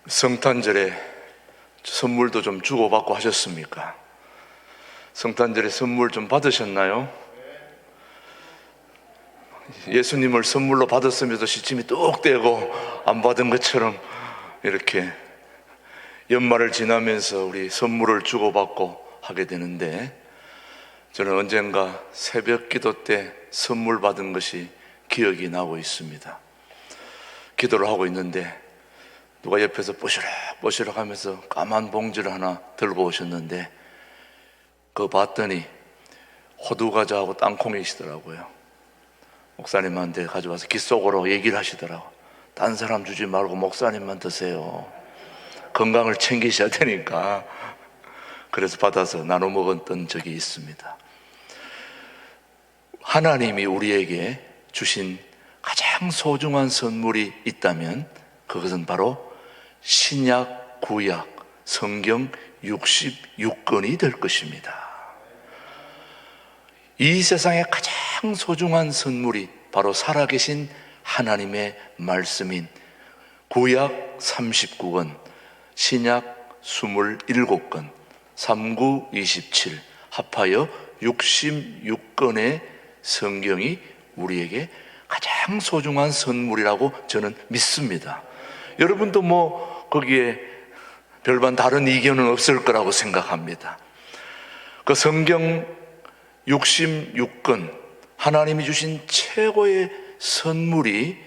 성탄절에 선물도 좀 주고받고 하셨습니까? 성탄절에 선물 좀 받으셨나요? 예수님을 선물로 받았으면서 시침이 뚝 떼고 안 받은 것처럼 이렇게 연말을 지나면서 우리 선물을 주고받고 하게 되는데, 저는 언젠가 새벽 기도 때 선물 받은 것이 기억이 나고 있습니다. 기도를 하고 있는데 누가 옆에서 뽀시락 하면서 까만 봉지를 하나 들고 오셨는데, 그거 봤더니 호두과자하고 땅콩이시더라고요. 목사님한테 가져와서 귓속으로 얘기를 하시더라고. 딴 사람 주지 말고 목사님만 드세요. 건강을 챙기셔야 되니까. 그래서 받아서 나눠 먹었던 적이 있습니다. 하나님이 우리에게 주신 가장 소중한 선물이 있다면 그것은 바로 신약, 구약, 성경 66권이 될 것입니다. 이 세상에 가장 소중한 선물이 바로 살아계신 하나님의 말씀인 구약 39권, 신약 27권, 39, 27 합하여 66권의 성경이 우리에게 가장 소중한 선물이라고 저는 믿습니다. 여러분도 거기에 별반 다른 의견은 없을 거라고 생각합니다. 그 성경 66권, 하나님이 주신 최고의 선물이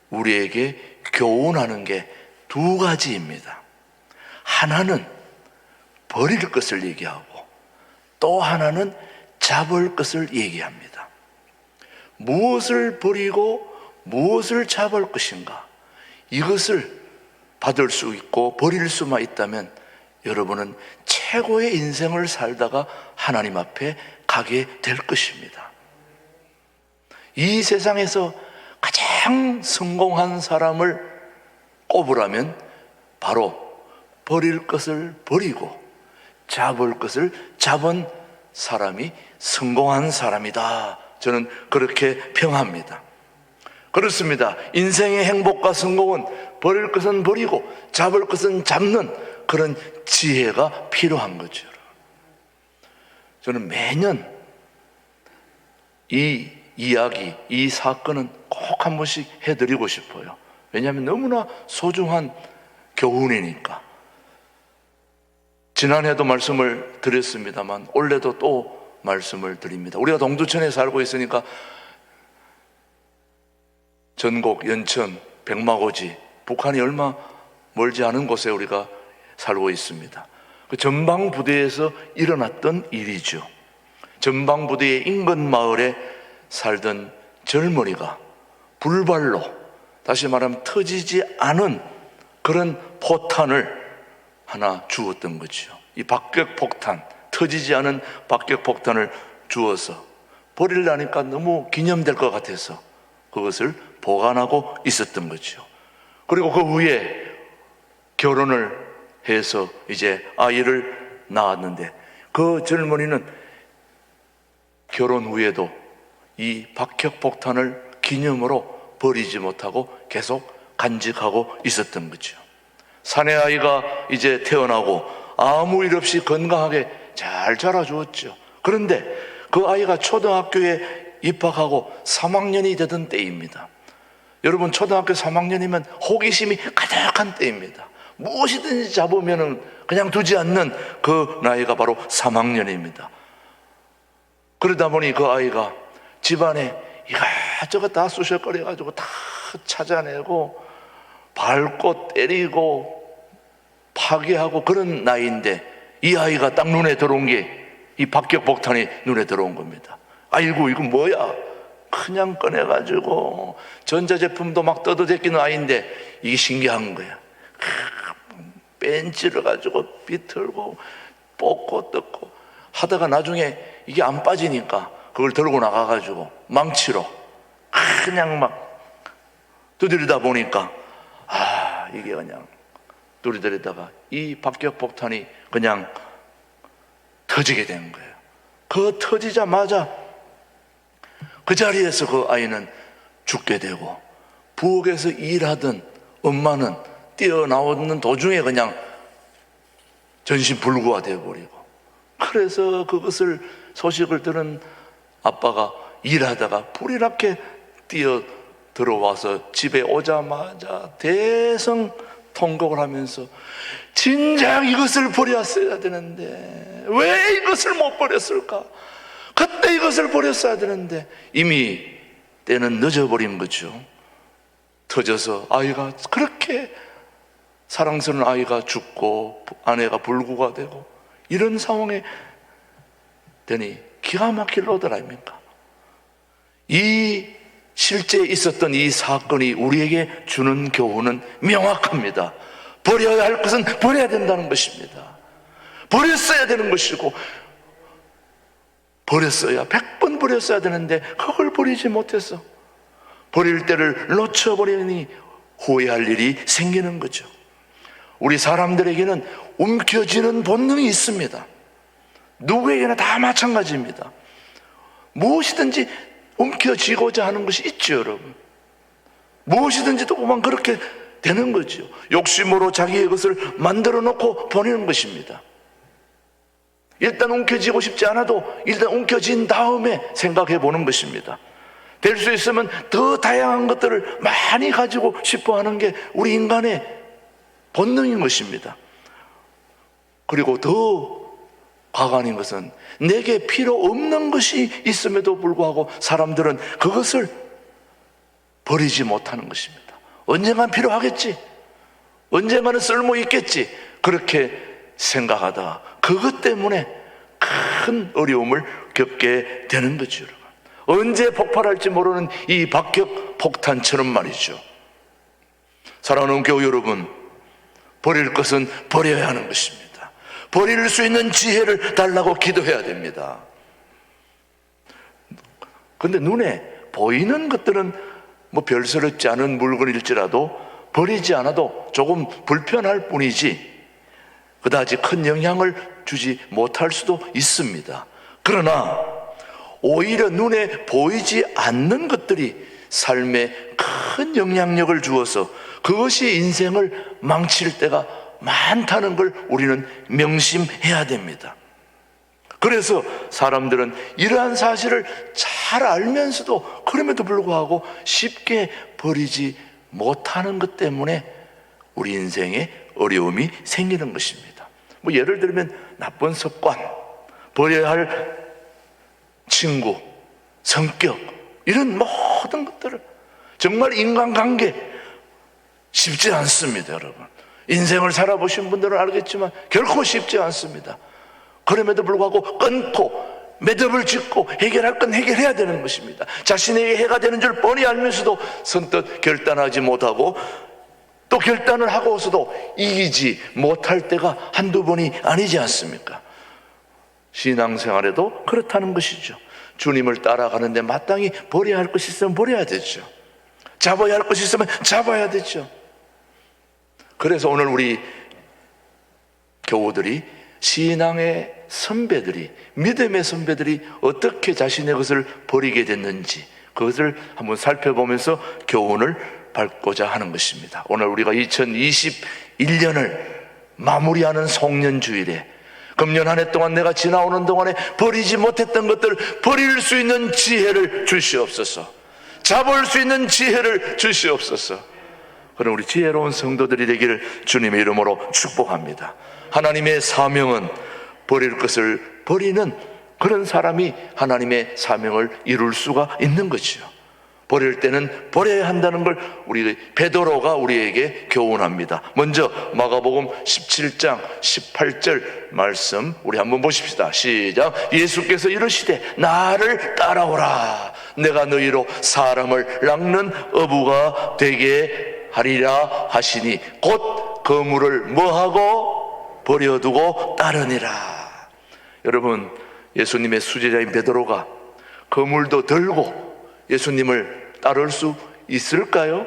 우리에게 교훈하는 게 두 가지입니다. 하나는 버릴 것을 얘기하고 또 하나는 잡을 것을 얘기합니다. 무엇을 버리고 무엇을 잡을 것인가, 이것을 받을 수 있고 버릴 수만 있다면 여러분은 최고의 인생을 살다가 하나님 앞에 가게 될 것입니다. 이 세상에서 가장 성공한 사람을 꼽으라면 바로 버릴 것을 버리고 잡을 것을 잡은 사람이 성공한 사람이다. 저는 그렇게 평합니다. 그렇습니다. 인생의 행복과 성공은 버릴 것은 버리고 잡을 것은 잡는 그런 지혜가 필요한 거죠. 저는 매년 이 이야기, 이 사건은 꼭 한 번씩 해드리고 싶어요. 왜냐하면 너무나 소중한 교훈이니까. 지난해도 말씀을 드렸습니다만 올해도 또 말씀을 드립니다. 우리가 동두천에 살고 있으니까 전곡, 연천, 백마고지, 북한이 얼마 멀지 않은 곳에 우리가 살고 있습니다. 그 전방부대에서 일어났던 일이죠. 전방부대의 인근마을에 살던 젊은이가 불발로, 다시 말하면 터지지 않은 그런 포탄을 하나 주었던 거죠. 이 박격폭탄, 터지지 않은 박격폭탄을 주어서 버리려니까 너무 기념될 것 같아서 그것을 보관하고 있었던 거죠. 그리고 그 후에 결혼을 해서 이제 아이를 낳았는데, 그 젊은이는 결혼 후에도 이 박격폭탄을 기념으로 버리지 못하고 계속 간직하고 있었던 거죠. 사내아이가 이제 태어나고 아무 일 없이 건강하게 잘 자라주었죠. 그런데 그 아이가 초등학교에 입학하고 3학년이 되던 때입니다. 여러분, 초등학교 3학년이면 호기심이 가득한 때입니다. 무엇이든지 잡으면 그냥 두지 않는 그 나이가 바로 3학년입니다. 그러다 보니 그 아이가 집안에 이것저것 다 쑤셔거려가지고 다 찾아내고 밟고 때리고 파괴하고 그런 나이인데, 이 아이가 딱 눈에 들어온 게 이 박격폭탄이 눈에 들어온 겁니다. 아이고, 이거 뭐야? 그냥 꺼내가지고 전자제품도 막 뜯어제끼는 아이인데 이게 신기한 거야. 벤치를 가지고 비틀고 뽑고 뜯고 하다가 나중에 이게 안 빠지니까 그걸 들고 나가가지고 망치로 그냥 막 두드리다 보니까 이게 그냥 두드리다가 이 박격폭탄이 그냥 터지게 된 거예요. 그 터지자마자 그 자리에서 그 아이는 죽게 되고, 부엌에서 일하던 엄마는 뛰어나오는 도중에 그냥 전신불구가 되어버리고, 그래서 그것을 소식을 들은 아빠가 일하다가 불이 나게 뛰어 들어와서 집에 오자마자 대성 통곡을 하면서 진작 이것을 버렸어야 되는데 왜 이것을 못 버렸을까? 그때 이것을 버렸어야 되는데 이미 때는 늦어버린 거죠. 터져서 아이가, 그렇게 사랑스러운 아이가 죽고 아내가 불구가 되고 이런 상황에 되니 기가 막힐 노들 아닙니까? 이 실제 있었던 이 사건이 우리에게 주는 교훈은 명확합니다. 버려야 할 것은 버려야 된다는 것입니다. 버렸어야 되는 것이고, 버렸어야 100번 버렸어야 되는데 그걸 버리지 못해서 버릴 때를 놓쳐버리니 후회할 일이 생기는 거죠. 우리 사람들에게는 움켜쥐는 본능이 있습니다. 누구에게나 다 마찬가지입니다. 무엇이든지 움켜쥐고자 하는 것이 있죠, 여러분. 무엇이든지 조금만 그렇게 되는 거죠. 욕심으로 자기의 것을 만들어 놓고 보내는 것입니다. 일단 움켜쥐고 싶지 않아도 일단 움켜쥔 다음에 생각해 보는 것입니다. 될 수 있으면 더 다양한 것들을 많이 가지고 싶어 하는 게 우리 인간의 본능인 것입니다. 그리고 더 과관인 것은 내게 필요 없는 것이 있음에도 불구하고 사람들은 그것을 버리지 못하는 것입니다. 언젠간 필요하겠지, 언젠가는 쓸모 있겠지, 그렇게 생각하다가 그것 때문에 큰 어려움을 겪게 되는 거죠. 언제 폭발할지 모르는 이 박격 폭탄처럼 말이죠. 사랑하는 교우 여러분, 버릴 것은 버려야 하는 것입니다. 버릴 수 있는 지혜를 달라고 기도해야 됩니다. 그런데 눈에 보이는 것들은 뭐 별스럽지 않은 물건일지라도 버리지 않아도 조금 불편할 뿐이지 그다지 큰 영향을 주지 못할 수도 있습니다. 그러나 오히려 눈에 보이지 않는 것들이 삶에 큰 영향력을 주어서 그것이 인생을 망칠 때가 많다는 걸 우리는 명심해야 됩니다. 그래서 사람들은 이러한 사실을 잘 알면서도 그럼에도 불구하고 쉽게 버리지 못하는 것 때문에 우리 인생에 어려움이 생기는 것입니다. 뭐 예를 들면 나쁜 습관, 버려야 할 친구, 성격, 이런 모든 것들을, 정말 인간관계 쉽지 않습니다, 여러분. 인생을 살아보신 분들은 알겠지만 결코 쉽지 않습니다. 그럼에도 불구하고 끊고 매듭을 짓고 해결할 건 해결해야 되는 것입니다. 자신에게 해가 되는 줄 뻔히 알면서도 선뜻 결단하지 못하고 또 결단을 하고서도 이기지 못할 때가 한두 번이 아니지 않습니까? 신앙생활에도 그렇다는 것이죠. 주님을 따라가는데 마땅히 버려야 할 것이 있으면 버려야 되죠. 잡아야 할 것이 있으면 잡아야 되죠. 그래서 오늘 우리 교우들이, 신앙의 선배들이, 믿음의 선배들이 어떻게 자신의 것을 버리게 됐는지 그것을 한번 살펴보면서 교훈을 밟고자 하는 것입니다. 오늘 우리가 2021년을 마무리하는 송년주일에 금년 한 해 동안 내가 지나오는 동안에 버리지 못했던 것들 버릴 수 있는 지혜를 주시옵소서. 잡을 수 있는 지혜를 주시옵소서. 그럼 우리 지혜로운 성도들이 되기를 주님의 이름으로 축복합니다. 하나님의 사명은 버릴 것을 버리는 그런 사람이 하나님의 사명을 이룰 수가 있는 거죠. 버릴 때는 버려야 한다는 걸 우리 베드로가 우리에게 교훈합니다. 먼저 마가복음 17장 18절 말씀 우리 한번 보십시다. 시작. 예수께서 이르시되 나를 따라오라. 내가 너희로 사람을 낚는 어부가 되게 하리라 하시니 곧 그물을 뭐하고 버려두고 따르니라. 여러분, 예수님의 수제자인 베드로가 그물도 들고 예수님을 따를 수 있을까요?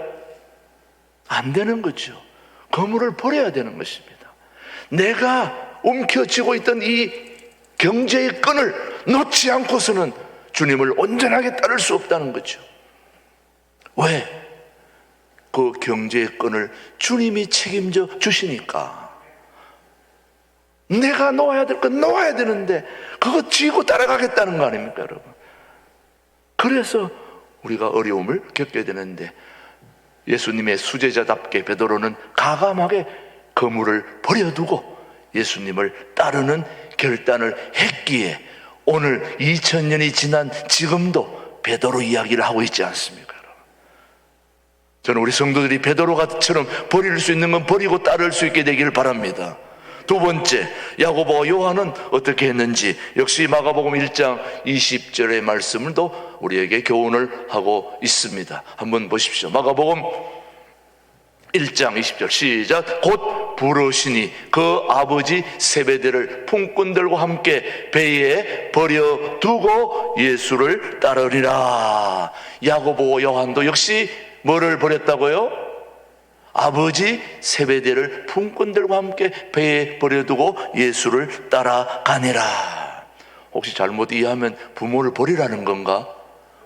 안 되는 거죠. 그물을 버려야 되는 것입니다. 내가 움켜쥐고 있던 이 경제의 끈을 놓지 않고서는 주님을 온전하게 따를 수 없다는 거죠. 왜? 그 경제의 끈을 주님이 책임져 주시니까 내가 놓아야 될 건 놓아야 되는데 그거 쥐고 따라가겠다는 거 아닙니까, 여러분? 그래서 우리가 어려움을 겪게 되는데 예수님의 수제자답게 베드로는 가감하게 그물을 버려두고 예수님을 따르는 결단을 했기에 오늘 2000년이 지난 지금도 베드로 이야기를 하고 있지 않습니까? 저는 우리 성도들이 베드로처럼 버릴 수 있는 건 버리고 따를 수 있게 되기를 바랍니다. 두 번째, 야고보와 요한은 어떻게 했는지 역시 마가복음 1장 20절의 말씀을 또 우리에게 교훈을 하고 있습니다. 한번 보십시오. 마가복음 1장 20절 시작. 곧 부르시니 그 아버지 세베대를 품꾼들과 함께 배에 버려두고 예수를 따르리라. 야고보와 요한도 역시 뭐를 버렸다고요? 아버지 세베대를 품꾼들과 함께 배에 버려두고 예수를 따라가니라. 혹시 잘못 이해하면 부모를 버리라는 건가?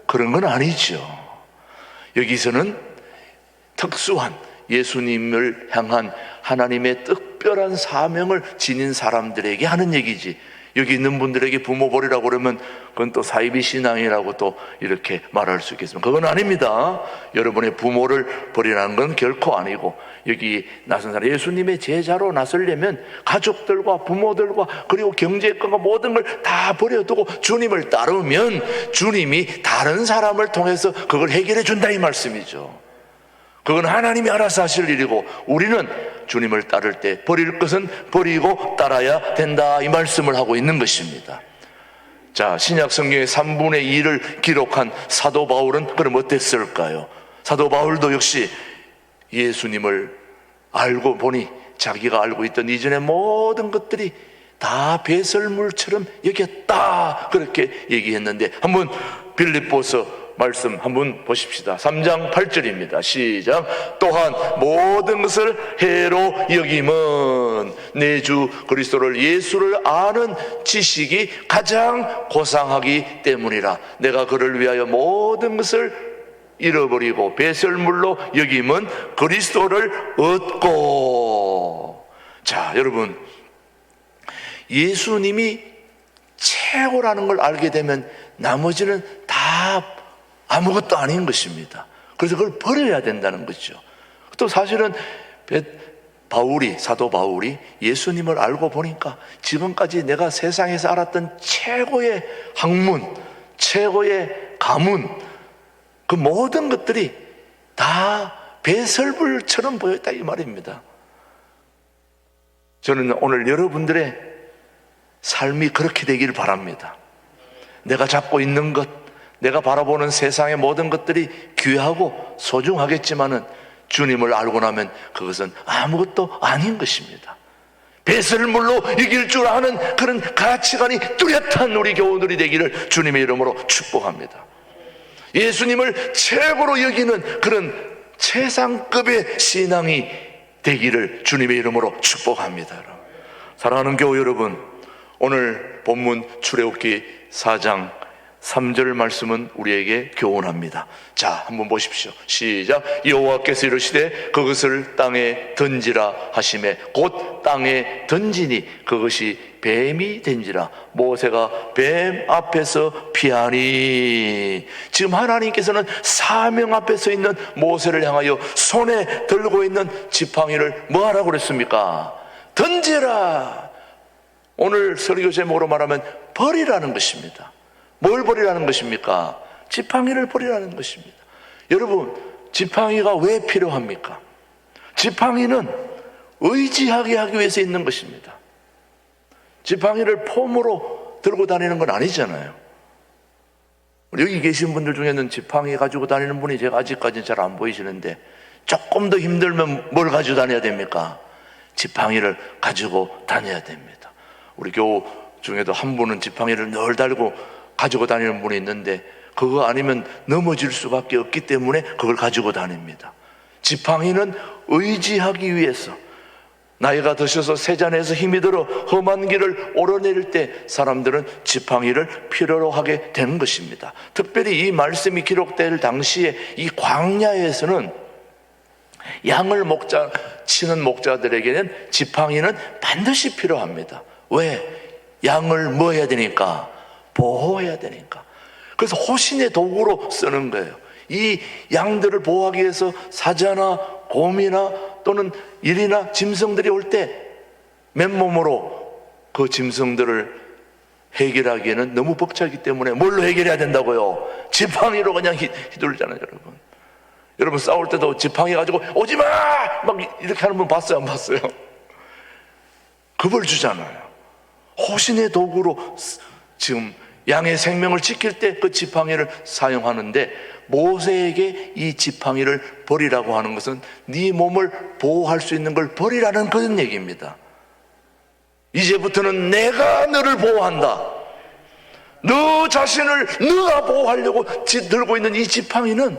그런 건 아니죠. 여기서는 특수한 예수님을 향한 하나님의 특별한 사명을 지닌 사람들에게 하는 얘기지, 여기 있는 분들에게 부모 버리라고 그러면 그건 또 사이비 신앙이라고 또 이렇게 말할 수 있겠습니다. 그건 아닙니다. 여러분의 부모를 버리라는 건 결코 아니고, 여기 나선 사람 예수님의 제자로 나서려면 가족들과 부모들과 그리고 경제권과 모든 걸 다 버려두고 주님을 따르면 주님이 다른 사람을 통해서 그걸 해결해 준다 이 말씀이죠. 그건 하나님이 알아서 하실 일이고 우리는 주님을 따를 때 버릴 것은 버리고 따라야 된다 이 말씀을 하고 있는 것입니다. 자, 신약 성경의 3분의 2를 기록한 사도 바울은 그럼 어땠을까요? 사도 바울도 역시 예수님을 알고 보니 자기가 알고 있던 이전의 모든 것들이 다 배설물처럼 여겼다 그렇게 얘기했는데, 한번 빌립보서 말씀 한번 보십시다. 3장 8절입니다. 시작. 또한 모든 것을 해로 여김은 내 주 그리스도를 예수를 아는 지식이 가장 고상하기 때문이라. 내가 그를 위하여 모든 것을 잃어버리고 배설물로 여김은 그리스도를 얻고. 자, 여러분, 예수님이 최고라는 걸 알게 되면 나머지는 다 아무것도 아닌 것입니다. 그래서 그걸 버려야 된다는 거죠. 또 사실은 사도 바울이 예수님을 알고 보니까 지금까지 내가 세상에서 알았던 최고의 학문, 최고의 가문, 그 모든 것들이 다 배설물처럼 보였다 이 말입니다. 저는 오늘 여러분들의 삶이 그렇게 되기를 바랍니다. 내가 잡고 있는 것, 내가 바라보는 세상의 모든 것들이 귀하고 소중하겠지만은 주님을 알고 나면 그것은 아무것도 아닌 것입니다. 배설물로 이길 줄 아는 그런 가치관이 뚜렷한 우리 교우들이 되기를 주님의 이름으로 축복합니다. 예수님을 최고로 여기는 그런 최상급의 신앙이 되기를 주님의 이름으로 축복합니다. 사랑하는 교우 여러분, 오늘 본문 출애굽기 4장 3절 말씀은 우리에게 교훈합니다. 자, 한번 보십시오. 시작. 여호와께서 이르시되 그것을 땅에 던지라 하시매 곧 땅에 던지니 그것이 뱀이 된지라. 모세가 뱀 앞에서 피하니. 지금 하나님께서는 사명 앞에 서 있는 모세를 향하여 손에 들고 있는 지팡이를 뭐 하라고 그랬습니까? 던지라. 오늘 설교 제목으로 말하면 버리라는 것입니다. 뭘 버리라는 것입니까? 지팡이를 버리라는 것입니다. 여러분, 지팡이가 왜 필요합니까? 지팡이는 의지하게 하기 위해서 있는 것입니다. 지팡이를 폼으로 들고 다니는 건 아니잖아요. 여기 계신 분들 중에는 지팡이 가지고 다니는 분이 제가 아직까지는 잘 안 보이시는데, 조금 더 힘들면 뭘 가지고 다녀야 됩니까? 지팡이를 가지고 다녀야 됩니다. 우리 교우 중에도 한 분은 지팡이를 늘 달고 가지고 다니는 분이 있는데, 그거 아니면 넘어질 수밖에 없기 때문에 그걸 가지고 다닙니다. 지팡이는 의지하기 위해서, 나이가 드셔서 세잔에서 힘이 들어 험한 길을 오르내릴 때 사람들은 지팡이를 필요로 하게 되는 것입니다. 특별히 이 말씀이 기록될 당시에 이 광야에서는 양을 치는 목자들에게는 지팡이는 반드시 필요합니다. 왜? 양을 뭐 해야 되니까? 보호해야 되니까. 그래서 호신의 도구로 쓰는 거예요. 이 양들을 보호하기 위해서 사자나 곰이나 또는 일이나 짐승들이 올 때 맨몸으로 그 짐승들을 해결하기에는 너무 벅차기 때문에 뭘로 해결해야 된다고요? 지팡이로 그냥 휘둘잖아요, 여러분. 여러분 싸울 때도 지팡이 가지고 오지마! 막 이렇게 하는 분 봤어요, 안 봤어요? 겁을 주잖아요. 호신의 도구로 지금 양의 생명을 지킬 때 그 지팡이를 사용하는데, 모세에게 이 지팡이를 버리라고 하는 것은 네 몸을 보호할 수 있는 걸 버리라는 그런 얘기입니다. 이제부터는 내가 너를 보호한다. 너 자신을 너가 보호하려고 들고 있는 이 지팡이는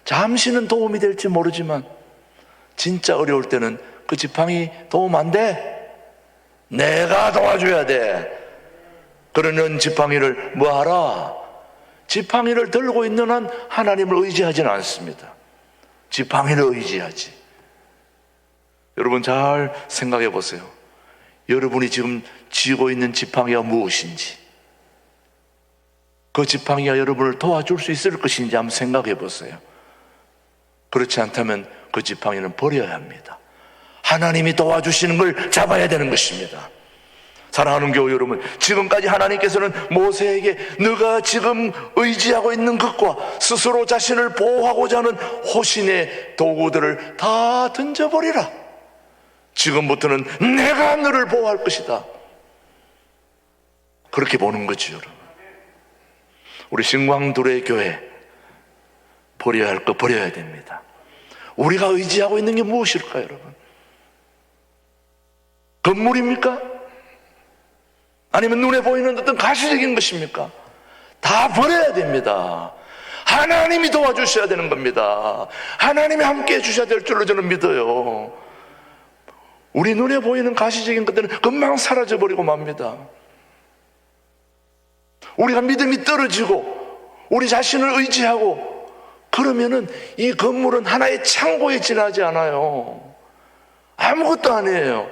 잠시는 도움이 될지 모르지만 진짜 어려울 때는 그 지팡이 도움 안 돼. 내가 도와줘야 돼. 그러는 지팡이를 뭐하라? 지팡이를 들고 있는 한 하나님을 의지하지는 않습니다. 지팡이를 의지하지. 여러분 잘 생각해 보세요. 여러분이 지금 쥐고 있는 지팡이가 무엇인지, 그 지팡이가 여러분을 도와줄 수 있을 것인지 한번 생각해 보세요. 그렇지 않다면 그 지팡이는 버려야 합니다. 하나님이 도와주시는 걸 잡아야 되는 것입니다. 사랑하는 교우 여러분, 지금까지 하나님께서는 모세에게 너가 지금 의지하고 있는 것과 스스로 자신을 보호하고자 하는 호신의 도구들을 다 던져버리라. 지금부터는 내가 너를 보호할 것이다. 그렇게 보는 거죠, 여러분. 우리 신광두레 교회 버려야 할 거 버려야 됩니다. 우리가 의지하고 있는 게 무엇일까요, 여러분? 건물입니까? 아니면 눈에 보이는 어떤 가시적인 것입니까? 다 버려야 됩니다. 하나님이 도와주셔야 되는 겁니다. 하나님이 함께 해주셔야 될 줄로 저는 믿어요. 우리 눈에 보이는 가시적인 것들은 금방 사라져버리고 맙니다. 우리가 믿음이 떨어지고 우리 자신을 의지하고 그러면은 이 건물은 하나의 창고에 지나지 않아요. 아무것도 아니에요.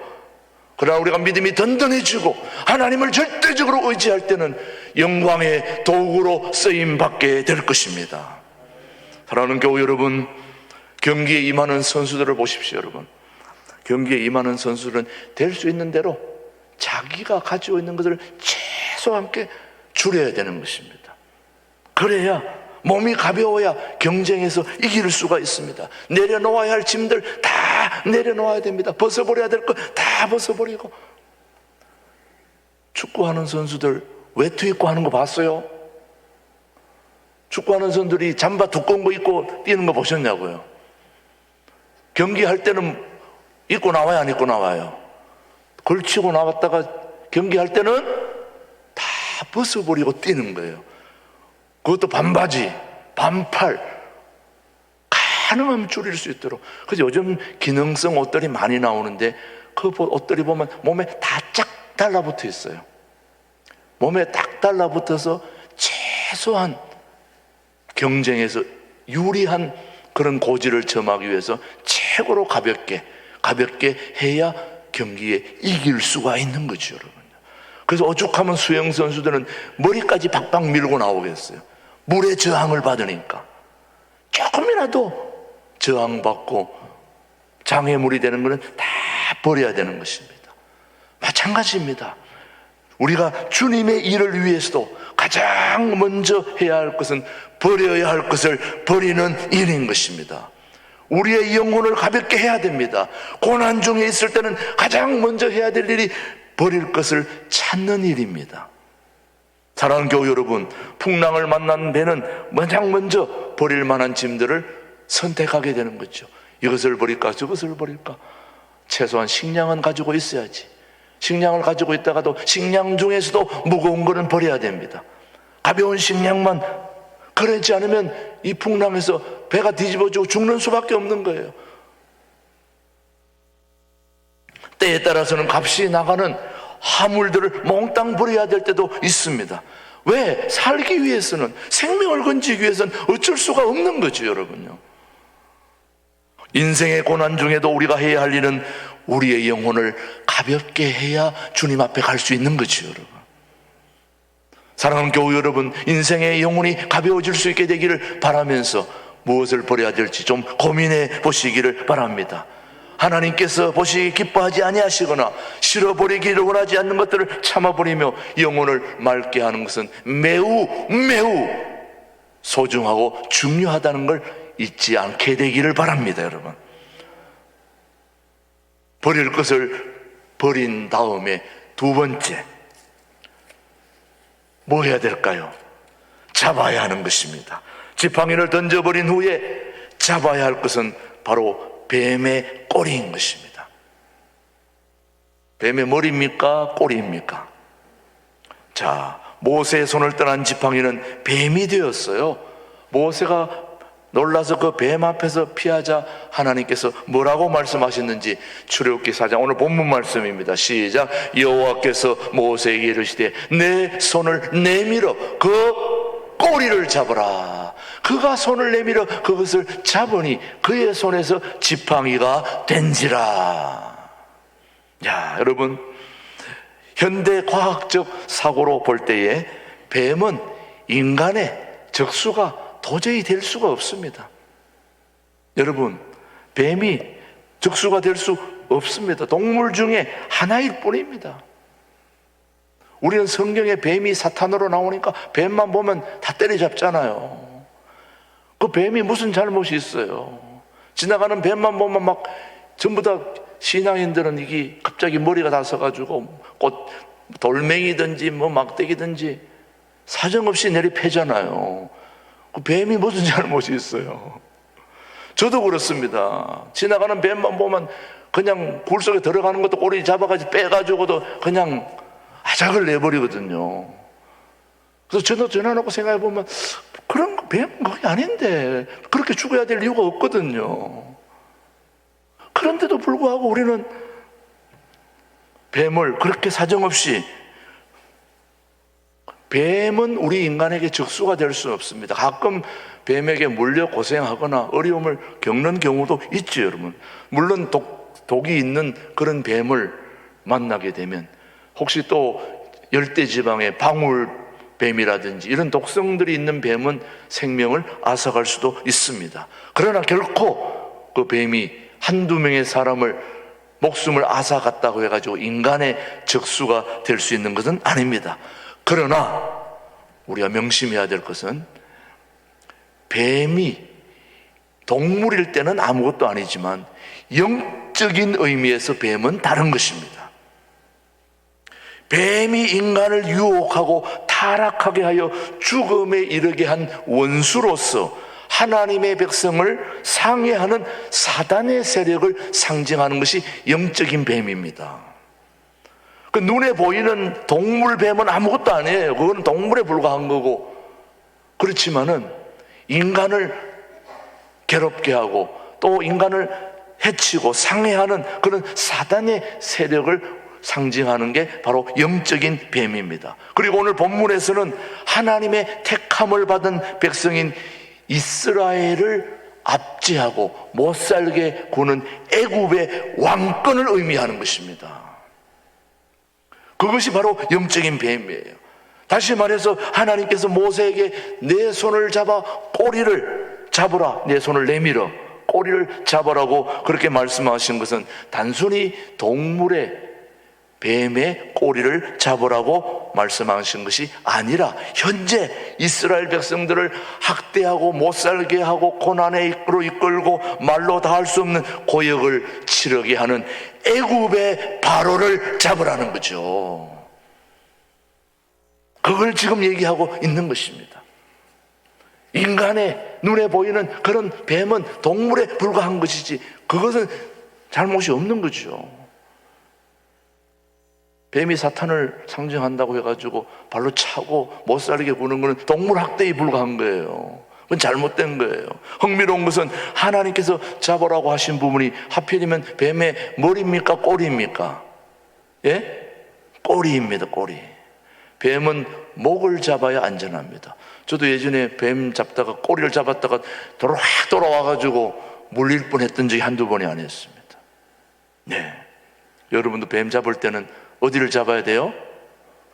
그러나 우리가 믿음이 든든해지고 하나님을 절대적으로 의지할 때는 영광의 도구로 쓰임받게 될 것입니다. 사랑하는 교우 여러분, 경기에 임하는 선수들을 보십시오. 여러분, 경기에 임하는 선수들은 될 수 있는 대로 자기가 가지고 있는 것을 최소한 함께 줄여야 되는 것입니다. 그래야 몸이 가벼워야 경쟁에서 이길 수가 있습니다. 내려놓아야 할 짐들 다 내려놓아야 됩니다. 벗어버려야 될 거 다 벗어버리고. 축구하는 선수들 외투 입고 하는 거 봤어요? 축구하는 선수들이 잠바 두꺼운 거 입고 뛰는 거 보셨냐고요? 경기할 때는 입고 나와요, 안 입고 나와요? 걸치고 나왔다가 경기할 때는 다 벗어버리고 뛰는 거예요. 그것도 반바지, 반팔, 가능하면 줄일 수 있도록. 그래서 요즘 기능성 옷들이 많이 나오는데 그 옷들이 보면 몸에 다 쫙 달라붙어 있어요. 몸에 딱 달라붙어서 최소한 경쟁에서 유리한 그런 고지를 점하기 위해서 최고로 가볍게 해야 경기에 이길 수가 있는 거죠, 여러분. 그래서 오죽하면 수영 선수들은 머리까지 박박 밀고 나오겠어요. 물의 저항을 받으니까. 조금이라도 저항받고 장애물이 되는 것은 다 버려야 되는 것입니다. 마찬가지입니다. 우리가 주님의 일을 위해서도 가장 먼저 해야 할 것은 버려야 할 것을 버리는 일인 것입니다. 우리의 영혼을 가볍게 해야 됩니다. 고난 중에 있을 때는 가장 먼저 해야 될 일이 버릴 것을 찾는 일입니다. 사랑하는 교우 여러분, 풍랑을 만난 배는 가장 먼저 버릴 만한 짐들을 선택하게 되는 거죠. 이것을 버릴까 저것을 버릴까. 최소한 식량은 가지고 있어야지. 식량을 가지고 있다가도 식량 중에서도 무거운 거는 버려야 됩니다. 가벼운 식량만, 그러지 않으면 이 풍랑에서 배가 뒤집어지고 죽는 수밖에 없는 거예요. 때에 따라서는 값이 나가는 화물들을 몽땅 버려야 될 때도 있습니다. 왜? 살기 위해서는, 생명을 건지기 위해서는 어쩔 수가 없는 거죠, 여러분요. 인생의 고난 중에도 우리가 해야 할 일은 우리의 영혼을 가볍게 해야 주님 앞에 갈 수 있는 거죠, 여러분. 사랑하는 교우 여러분, 인생의 영혼이 가벼워질 수 있게 되기를 바라면서 무엇을 버려야 될지 좀 고민해 보시기를 바랍니다. 하나님께서 보시기 기뻐하지 아니하시거나 싫어버리기를 원하지 않는 것들을 참아버리며 영혼을 맑게 하는 것은 매우 소중하고 중요하다는 걸 잊지 않게 되기를 바랍니다, 여러분. 버릴 것을 버린 다음에 두 번째, 뭐 해야 될까요? 잡아야 하는 것입니다. 지팡이를 던져버린 후에 잡아야 할 것은 바로 뱀의 꼬리인 것입니다. 뱀의 머리입니까? 꼬리입니까? 자, 모세의 손을 떠난 지팡이는 뱀이 되었어요. 모세가 놀라서 그 뱀 앞에서 피하자 하나님께서 뭐라고 말씀하셨는지 출애굽기 4장 오늘 본문 말씀입니다. 시작. 여호와께서 모세에게 이르시되 내 손을 내밀어 그 꼬리를 잡으라. 그가 손을 내밀어 그것을 잡으니 그의 손에서 지팡이가 된지라. 야, 여러분, 현대 과학적 사고로 볼 때에 뱀은 인간의 적수가 도저히 될 수가 없습니다. 여러분, 뱀이 적수가 될 수 없습니다. 동물 중에 하나일 뿐입니다. 우리는 성경에 뱀이 사탄으로 나오니까 뱀만 보면 다 때려잡잖아요. 그 뱀이 무슨 잘못이 있어요? 지나가는 뱀만 보면 막 전부 다 신앙인들은 이게 갑자기 머리가 다 서가지고 꽃 돌멩이든지 뭐 막대기든지 사정없이 내리패잖아요. 그 뱀이 무슨 잘못이 있어요? 저도 그렇습니다. 지나가는 뱀만 보면 그냥 굴 속에 들어가는 것도 꼬리 잡아가지고 빼가지고도 그냥 아작을 내버리거든요. 그래서 저도 전화놓고 생각해보면 그런 거 뱀은 그게 아닌데 그렇게 죽어야 될 이유가 없거든요. 그런데도 불구하고 우리는 뱀을 그렇게 사정없이, 뱀은 우리 인간에게 적수가 될 수는 없습니다. 가끔 뱀에게 물려 고생하거나 어려움을 겪는 경우도 있죠, 여러분. 물론 독이 있는 그런 뱀을 만나게 되면 혹시 또 열대지방의 방울뱀이라든지 이런 독성들이 있는 뱀은 생명을 앗아갈 수도 있습니다. 그러나 결코 그 뱀이 한두 명의 사람을 목숨을 앗아갔다고 해가지고 인간의 적수가 될 수 있는 것은 아닙니다. 그러나 우리가 명심해야 될 것은 뱀이 동물일 때는 아무것도 아니지만 영적인 의미에서 뱀은 다른 것입니다. 뱀이 인간을 유혹하고 타락하게 하여 죽음에 이르게 한 원수로서 하나님의 백성을 상해하는 사단의 세력을 상징하는 것이 영적인 뱀입니다. 그 눈에 보이는 동물 뱀은 아무것도 아니에요. 그거는 동물에 불과한 거고, 그렇지만은 인간을 괴롭게 하고 또 인간을 해치고 상해하는 그런 사단의 세력을 상징하는 게 바로 영적인 뱀입니다. 그리고 오늘 본문에서는 하나님의 택함을 받은 백성인 이스라엘을 압제하고 못살게 구는 애굽의 왕권을 의미하는 것입니다. 그것이 바로 영적인 뱀이에요. 다시 말해서 하나님께서 모세에게 내 손을 잡아 꼬리를 잡으라, 내 손을 내밀어 꼬리를 잡으라고 그렇게 말씀하신 것은 단순히 동물의 뱀의 꼬리를 잡으라고 말씀하신 것이 아니라 현재 이스라엘 백성들을 학대하고 못살게 하고 고난에 이끌고 말로 다 할 수 없는 고역을 치르게 하는 애굽의 바로를 잡으라는 거죠. 그걸 지금 얘기하고 있는 것입니다. 인간의 눈에 보이는 그런 뱀은 동물에 불과한 것이지 그것은 잘못이 없는 거죠. 뱀이 사탄을 상징한다고 해가지고 발로 차고 못살게 구는 것은 동물 학대에 불과한 거예요. 그건 잘못된 거예요. 흥미로운 것은 하나님께서 잡으라고 하신 부분이 하필이면 뱀의 머리입니까? 꼬리입니까? 예? 꼬리입니다. 꼬리. 뱀은 목을 잡아야 안전합니다. 저도 예전에 뱀 잡다가 꼬리를 잡았다가 확 돌아와가지고 물릴 뻔했던 적이 한두 번이 아니었습니다. 네, 여러분도 뱀 잡을 때는 어디를 잡아야 돼요?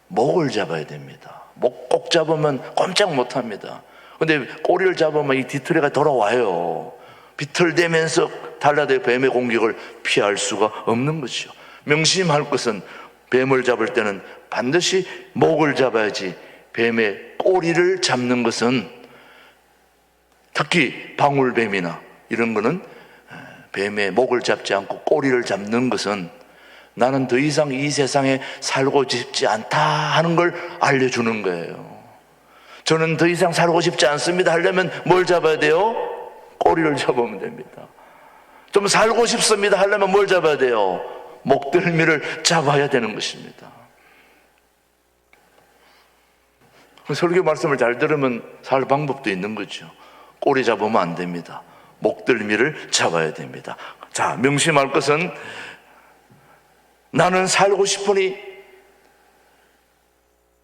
목을 잡아야 됩니다. 목 꼭 잡으면 꼼짝 못합니다. 근데 꼬리를 잡으면 이 뒤틀레가 돌아와요. 비틀대면서 달라대 뱀의 공격을 피할 수가 없는 것이죠. 명심할 것은 뱀을 잡을 때는 반드시 목을 잡아야지, 뱀의 꼬리를 잡는 것은, 특히 방울뱀이나 이런 거는 뱀의 목을 잡지 않고 꼬리를 잡는 것은 나는 더 이상 이 세상에 살고 싶지 않다 하는 걸 알려주는 거예요. 저는 더 이상 살고 싶지 않습니다 하려면 뭘 잡아야 돼요? 꼬리를 잡으면 됩니다. 좀 살고 싶습니다 하려면 뭘 잡아야 돼요? 목덜미를 잡아야 되는 것입니다. 설교 말씀을 잘 들으면 살 방법도 있는 거죠. 꼬리 잡으면 안 됩니다. 목덜미를 잡아야 됩니다. 자, 명심할 것은 나는 살고 싶으니,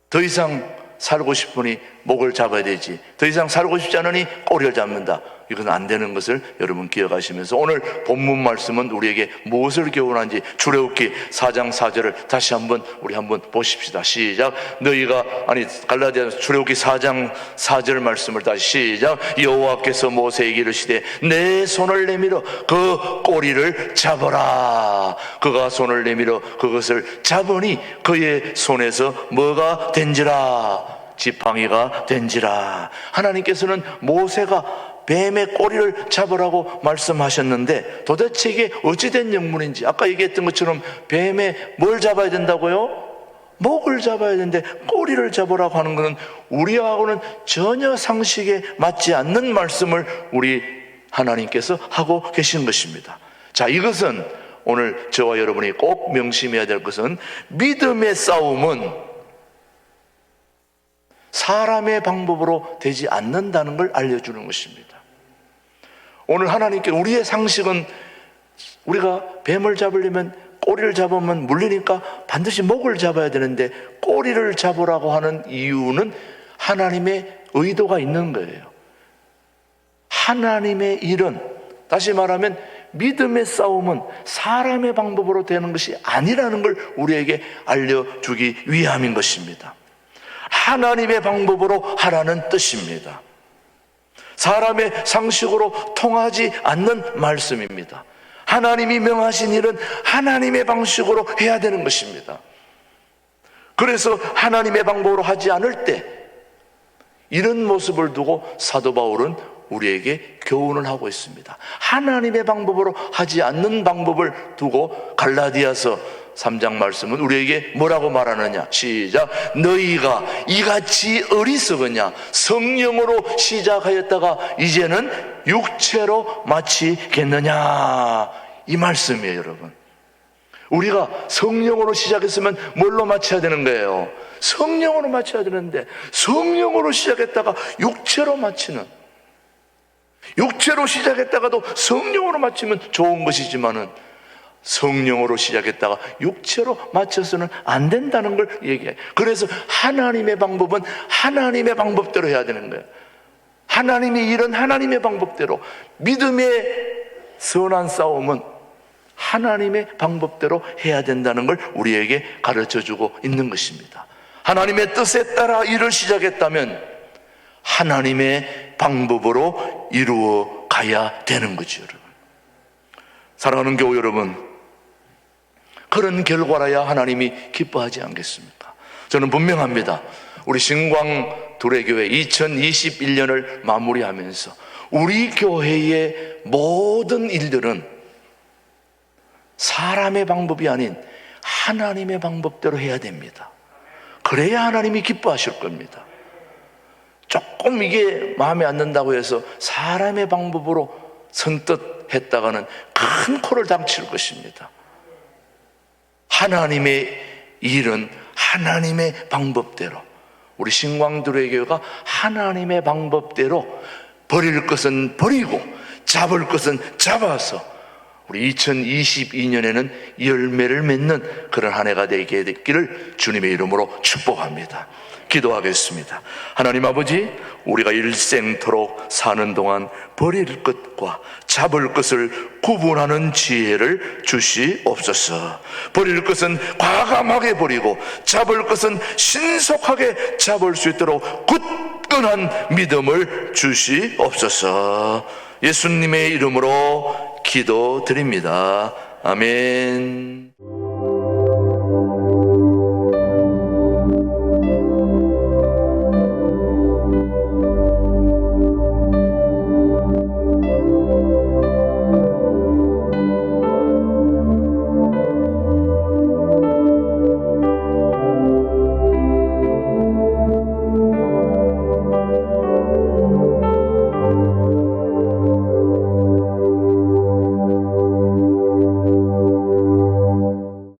더 이상 살고 싶으니 목을 잡아야 되지, 더 이상 살고 싶지 않으니 꼬리를 잡는다, 이건 안 되는 것을 여러분 기억하시면서 오늘 본문 말씀은 우리에게 무엇을 교훈하는지 출애굽기 4장 4절을 다시 한번 우리 한번 보십시다. 시작. 갈라디아서 출애굽기 4장 4절 말씀을 다시 시작. 여호와께서 모세에게 이르시되 내 손을 내밀어 그 꼬리를 잡아라. 그가 손을 내밀어 그것을 잡으니 그의 손에서 뭐가 된지라? 지팡이가 된지라. 하나님께서는 모세가 뱀의 꼬리를 잡으라고 말씀하셨는데 도대체 이게 어찌된 영문인지, 아까 얘기했던 것처럼 뱀의 뭘 잡아야 된다고요? 목을 잡아야 되는데 꼬리를 잡으라고 하는 것은 우리하고는 전혀 상식에 맞지 않는 말씀을 우리 하나님께서 하고 계신 것입니다. 자, 이것은 오늘 저와 여러분이 꼭 명심해야 될 것은 믿음의 싸움은 사람의 방법으로 되지 않는다는 걸 알려주는 것입니다. 오늘 하나님께 우리의 상식은 우리가 뱀을 잡으려면 꼬리를 잡으면 물리니까 반드시 목을 잡아야 되는데 꼬리를 잡으라고 하는 이유는 하나님의 의도가 있는 거예요. 하나님의 일은, 다시 말하면 믿음의 싸움은 사람의 방법으로 되는 것이 아니라는 걸 우리에게 알려주기 위함인 것입니다. 하나님의 방법으로 하라는 뜻입니다. 사람의 상식으로 통하지 않는 말씀입니다. 하나님이 명하신 일은 하나님의 방식으로 해야 되는 것입니다. 그래서 하나님의 방법으로 하지 않을 때 이런 모습을 두고 사도 바울은 우리에게 교훈을 하고 있습니다. 하나님의 방법으로 하지 않는 방법을 두고 갈라디아서 3장 말씀은 우리에게 뭐라고 말하느냐? 시작. 너희가 이같이 어리석으냐? 성령으로 시작하였다가 이제는 육체로 마치겠느냐? 이 말씀이에요, 여러분. 우리가 성령으로 시작했으면 뭘로 마쳐야 되는 거예요? 성령으로 마쳐야 되는데 성령으로 시작했다가 육체로 마치는, 육체로 시작했다가도 성령으로 마치면 좋은 것이지만은 성령으로 시작했다가 육체로 맞춰서는 안 된다는 걸 얘기해요. 그래서 하나님의 방법은 하나님의 방법대로 해야 되는 거예요. 하나님의 일은 하나님의 방법대로, 믿음의 선한 싸움은 하나님의 방법대로 해야 된다는 걸 우리에게 가르쳐주고 있는 것입니다. 하나님의 뜻에 따라 일을 시작했다면 하나님의 방법으로 이루어 가야 되는 거죠, 여러분. 사랑하는 교우 여러분, 그런 결과라야 하나님이 기뻐하지 않겠습니까? 저는 분명합니다. 우리 신광 두레교회 2021년을 마무리하면서 우리 교회의 모든 일들은 사람의 방법이 아닌 하나님의 방법대로 해야 됩니다. 그래야 하나님이 기뻐하실 겁니다. 조금 이게 마음에 안 든다고 해서 사람의 방법으로 선뜻 했다가는 큰 코를 당칠 것입니다. 하나님의 일은 하나님의 방법대로, 우리 신광두레 교회가 하나님의 방법대로 버릴 것은 버리고 잡을 것은 잡아서 우리 2022년에는 열매를 맺는 그런 한 해가 되게 됐기를 주님의 이름으로 축복합니다. 기도하겠습니다. 하나님 아버지, 우리가 일생토록 사는 동안 버릴 것과 잡을 것을 구분하는 지혜를 주시옵소서. 버릴 것은 과감하게 버리고 잡을 것은 신속하게 잡을 수 있도록 굳건한 믿음을 주시옵소서. 예수님의 이름으로 기도드립니다. 아멘.